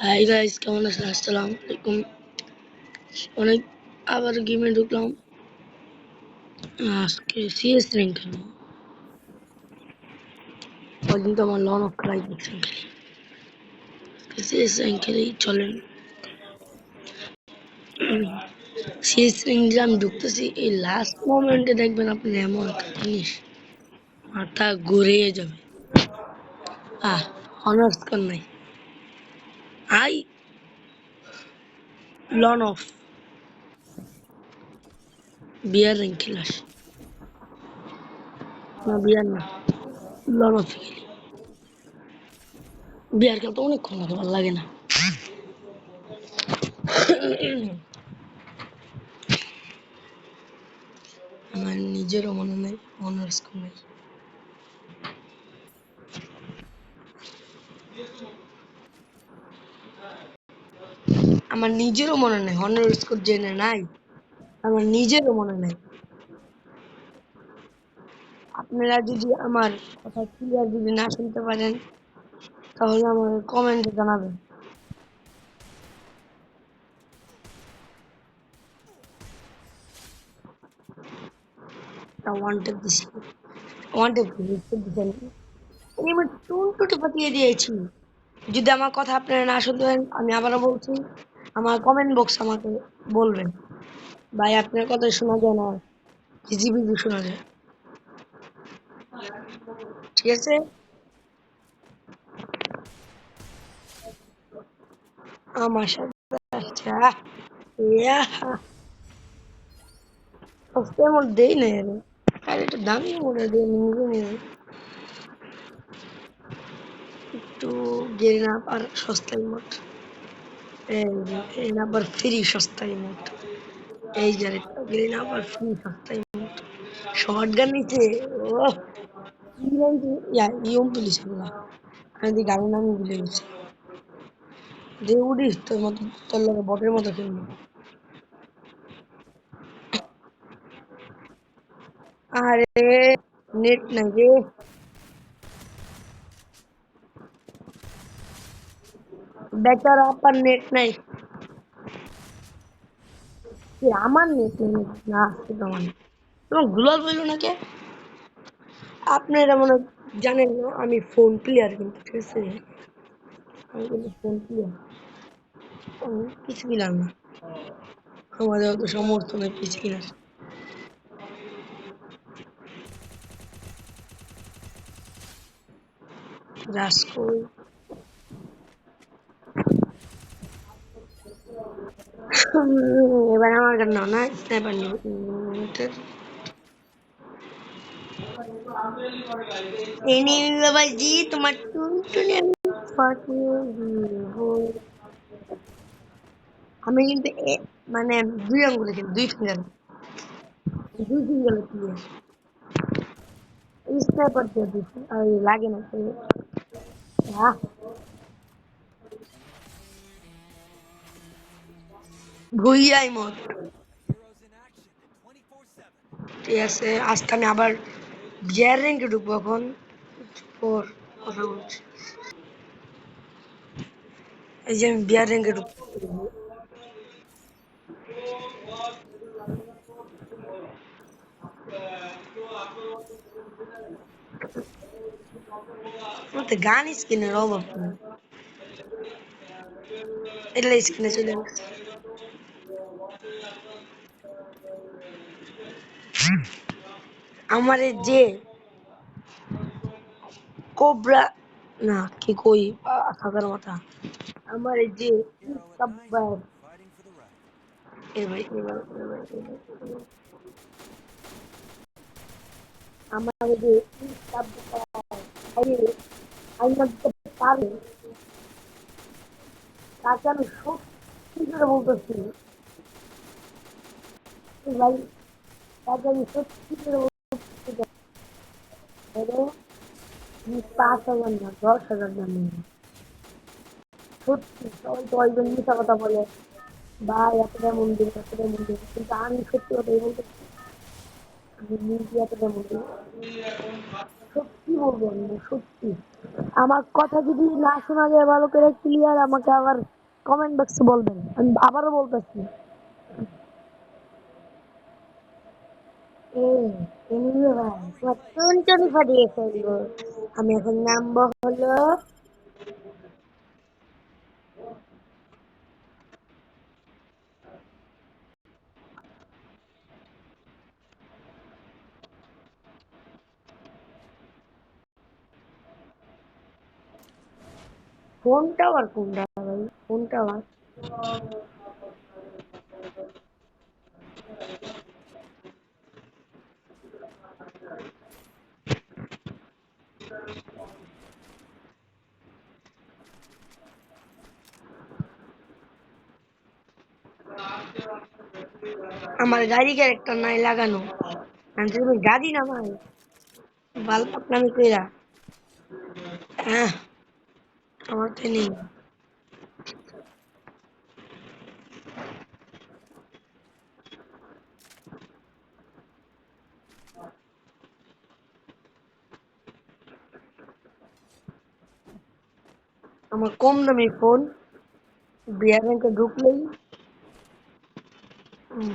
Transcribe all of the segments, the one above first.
Hi guys, কেমন আছেন? আসসালামু আলাইকুম। অনেক আবার গেমে ঢুকলাম। আজকে সিএস র্যাঙ্ক খেলবো। কদিন তো আমার লন অফ ক্রাই দেখছেন খালি। সিএস র্যাঙ্ক খেলেই চলেন। সিএস র্যাঙ্ক যে আমি ঢুকতেছি, এই লাস্ট মোমেন্টে দেখবেন আপনি এমন একটা জিনিস, মাথা ঘুরিয়ে যাবে। অনার্স কর নাই। আই লন অফ বিয়ার র্যাঙ্ক খেলাস না, বিয়ার না, লন অফ খেলি। বিয়ার খেলতে অনেকক্ষণ লাগে, ভালো লাগে না। আমার নিজেরও মনে নেই অনার্স কোন নাই। আমার নিজেরও মনে নেই অনার্স কোড জেনে নাই। আমার নিজেরও মনে নেই। আপনারা যদি আমার কথা ক্লিয়ার যদি না শুনতে পারেন তাহলে আমার কমেন্টে জানাবেন। ওয়ান্টেড দিছি, ওয়ান্টেড দিছেন। আমি টুনটুটি পাঠিয়ে দিয়েছি। যদি আমার কথা আপনারা না শুনতে পারেন, আমি আবারও বলছি, আমার কমেন্ট বক্স আমাকে বলবেন। ভাই আপনার কথা শোনা যায় না, ঝিঝিবিঝি শোনা যায়। ঠিক আছে, আমার সাথে আচ্ছা ইয়া সস্তার মধ্যেই নেই রে, আর একটু দামি মনে দিয়ে নিজে নিজে একটু গেরিনা আর সস্তায় মোট। এই যে গেরিনা আবার ফ্রি সস্তায় মোট। এই যে আরেকটা গেরিনা আবার ফ্রি সস্তায় মোট। শর্ট গান নিচে। ও ইয়ম পুলিশ না, আমি দি গাড়ির নাম ভুলে গেছি। যে উড়িস তোর মতো, তোর লোক বটের মতো খেলবো। আরে নেট নাই রে, বেচার আপার নেট নাই। আমার নেট নেই না, আসছে তোমার তোমার গুলাল বললো না কে? আপনারা মনে জানেন না আমি ফোন প্লেয়ার, কিন্তু ঠিক আছে আমি কিন্তু ফোন প্লেয়ার, কিছু কিনার না। আমাদের অত সমর্থ নেই কিছু কিনার। রাস্কোই এবার আমার গান নাও না, স্নাইপার নিব। এই নিয়ে বাবাজি তোমার টুনটুনি আমি ফাটিয়ে দিব। আমি কিন্তু মানে দুই আঙ্গুলে খেলি, দুই ফিঙ্গার, দুই ফিঙ্গারে প্লেয়ার। স্নাইপার দিয়ে দিচ্ছি আর লাগে না তো। আহ, ভুইয়াই মত। ঠিক আছে, আজকে আমি আবার বিয়ার র্যাঙ্কে ঢুকবো এখন, পর কথা বলছি। এই যে আমি বিয়ার র্যাঙ্কে ঢুকবো। আমার তো গান স্কিনের অভাব নেই, এটা স্কিনে চলে গেছে। আমার এই যে কোবরা, না কি কই, থাকার কথা। আমার এই যে এবার এবার এবার এবার আমার এই যে আমার পারে, তাকে আমি সত্যি করে বলতেছি ভাই, তাকে আমি সত্যি করে বলতেছি 5,000 না 10,000 দাম নেই। সত্যি সবাই তো একজন মিথ্যা কথা বলে, ভাই এতটা মন্দির এতটা মন্দির, কিন্তু আমি সত্যি কথাই বলতেছি, আমি নিজে এতটা মন্দির সত্যি বলবো, আমি সত্যি। আমার কথা যদি না শোনা যায় ভালো করে ক্লিয়ার আমাকে আবার কমেন্ট বক্সে বলবেন, আমি আবারও বলতেছি। টুনটুনি ফাটিয়ে ফেলবো। আমি এখন নামবো হলো ফোন টাওয়ার। কোনটা ভাই? Phone tower. আমার গাড়ি ক্যারেক্টার নাই লাগানো। আমি তো তুমি গাড়ি না ভাই, বাল পাকনামি কইরা। হ্যাঁ, আমার তো নেই। আমার কম দামি ফোন, বিয়ার ব্যাংকে ঢুকলেই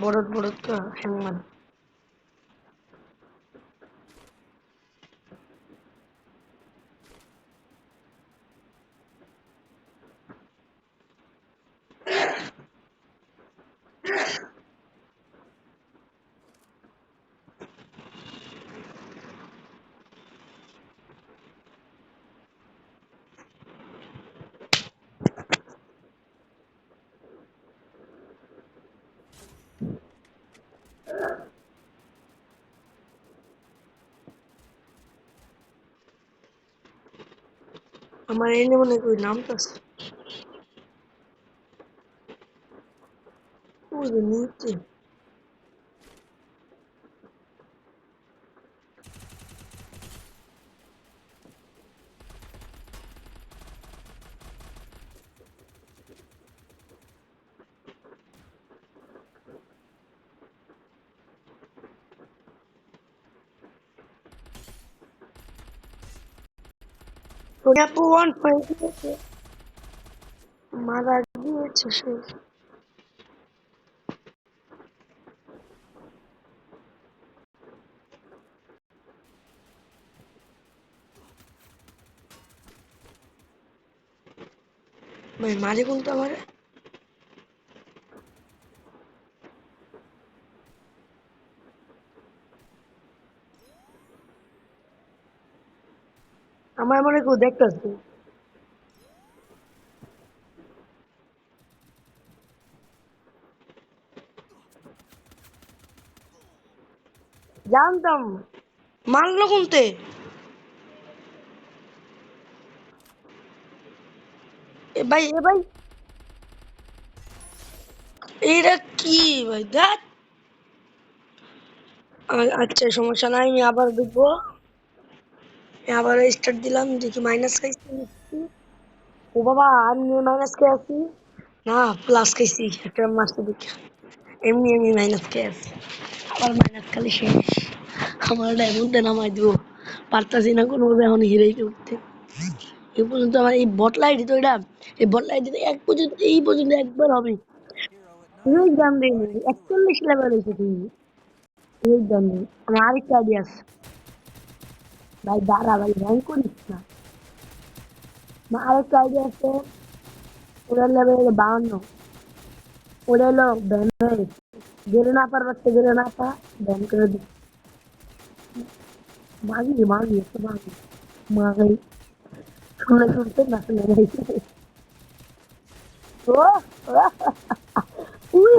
বড় বড় তো হ্যাং মারে। আমার এনে মনে করি নাম তো আছে। ওই যে নিচে। তোরে আপু ওয়ান পয়েন্ট দিয়েছে, মারা দিয়েছে সে। ভাই মারে কোনটা আমার? আমার মনে কেউ দেখতেছে। জানতাম। মারলো কোনতে? এ ভাই এটা কি ভাই? দেখ, আচ্ছা সমস্যা নাই, আমি আবার দেখবো। আবার স্টার্ট দিলাম, দেখি মাইনাস খাইছি নিচ্ছি। ও বাবা, আমি মাইনাস খেয়ে আছি। না, প্লাস খাইছি একটা মারতে দেখি। এমনি এমনি মাইনাস খেয়ে আছি। আবার মাইনাস খালি শেষ। আমার ডায়মন্ডে নামাই দিব, পারতাছি না কোনোভাবে এখন হিরেই উঠতে। এই পর্যন্ত আমার এই বটলা আইডি তো এটা, এই বটলা আইডিতে এক পর্যন্ত এই পর্যন্ত একবার হবে হিরোই দাম দেয়নি। 41 লেভেল হয়েছে তুই, হিরোই দাম নেই। আমার আরেকটা আইডি আছে ভাই, দাঁড়া ভাই, র্যাঙ্ক করিস না। আমার আরেকটা আইডি আছে, ওটার লেভেল হলো 52। ওটা হলো ব্যান হয়ে গেছে। গেলে না পার বাচ্চা, গেলে না পা ব্যান করে দিই। মাগি মাগি একটু মাগি মাগাই, শুনলে শুনতে না শুনলে নাই। ও উই,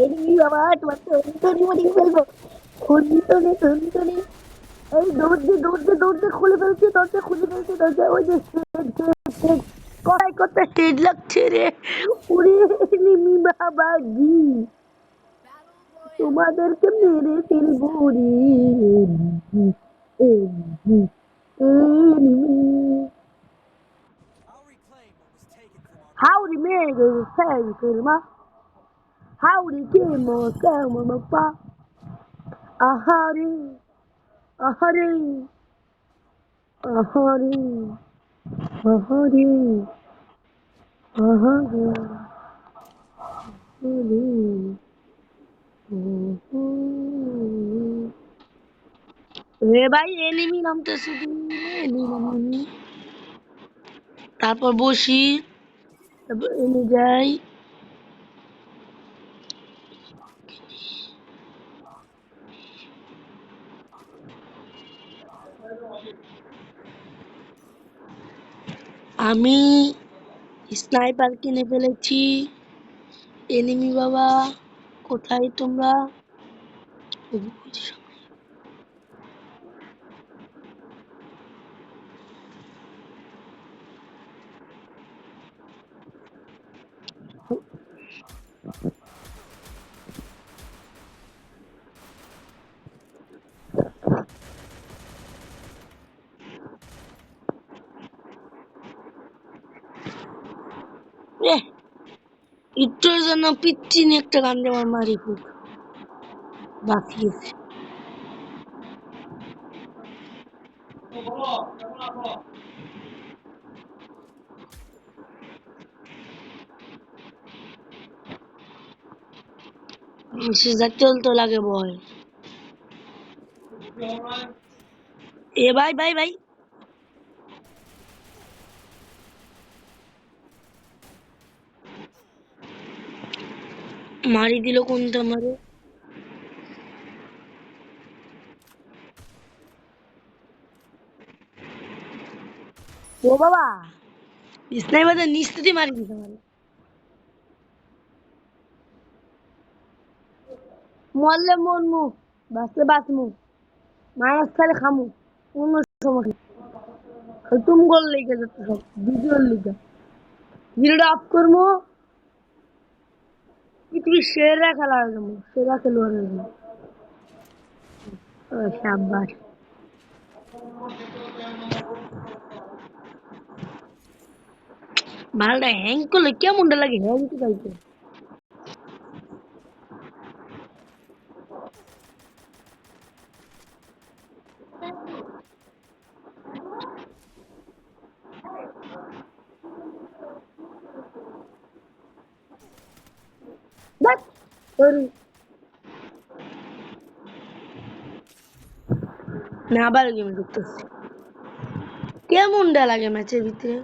এই বাবা, তোমার তো অন্তরি মরি ফেলবো। খুঁজতনি টুনটুনি, এই দৌড় দিয়ে দৌড় দিয়ে দৌড় দিয়ে খুলে ফেলছি দরজা, খুলে ফেলছি দরজা। ওই যে কড়াই করতে স্টেজ লাগছে রে। উড়ে নিমি বাবাজি, তোমাদেরকে মেরে ফেলবো রে। Howdy, man, say, Kurma. Howdy, Kimo, Sama, a howdy, a howdy. আহারে আহারে আহারে আহারে রে ভাই এনিমি নামতেছে এনিমি তারপর বসি তারপর এনে যাই আমি স্নাইপার কিনে ফেলেছি এনিমি বাবা কোথায় তোমরা একটুর জন্য পিচ্ছিনি একটা গান আমার মারি ফুক বাঁচিয়েছে সে চলতে লাগে বয় এ ভাই ভাই ভাই মারি দিল কোনটা মারে ও বাবা স্নাইপার নিশ্চিতই মারি দিতে পারে মরলে মরমু বাঁচলে বাঁচমু মাইনাস খালে খামু অন্য সমস্যা তুমি গোল লেগে যাচ্ছে সব ভিডিওর লিগে ভিডিওটা অফ করবো পৃথিবীর সেরা খেলা হয়ে যাবো সেরা খেলোয়াড় হয়ে যাবো ও সাব্বাস ভালটা হ্যাং করলে কেমনটা লাগে হ্যাং তো চাইছে দেখ সরি না আবার গেম করতেছি কেমনটা লাগে ম্যাচের ভিতরে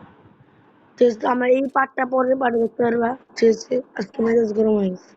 আমার এই পার্টটা পরে পার্ট দেখতে পারবা শেষে আজকে ম্যাচ গরম হয়ে গেছে